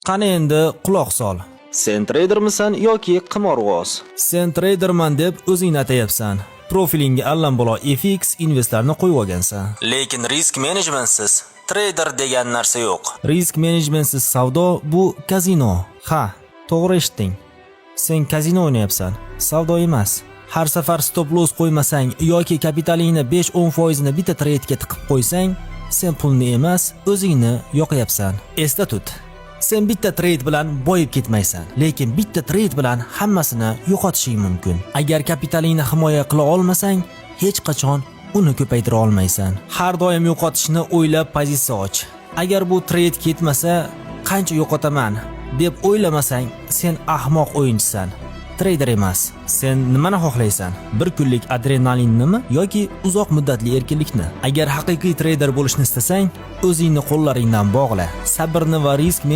Qani endi quloq sol. Sen tradermisan yoki qimorvoz? Sen traderman deb o'zingni atayapsan. Profilingga allambalo FX investlarni qo'yib olgansan. Lekin risk menejmentsiz trader degan narsa yo'q. Risk menejmentsiz savdo bu kazino. Ha, to'g'ri eshitding. Sen kazino o'ynayapsan, savdo emas. Har safar stop loss qo'ymasang yoki kapitalingni 5-10% ni bitta trade'ga tiqib qo'ysang, sen pulni emas, o'zingni yo'qyapsan. Esda tut. Sen bitta trade bilan boyib ketmaysan, lekin bitta trade bilan hammasini yo'qotishing mumkin. Agar kapitalingni himoya qila olmasang, hech qachon uni ko'paytira olmaysan. Har doim yo'qotishni o'ylab pozitsiya och. Agar bu trade ketmasa, qancha yo'qotaman deb o'ylamasang, sen ahmoq o'yinchisan. Trader emas. Sen nimani xohlaysan? Bir kunlik adrenalinmi yoki uzoq muddatli erkinlikni? Agar haqiqiy trader bo'lishni istasang, o'zingni qo'llaringdan bog'la. Sabrni va risk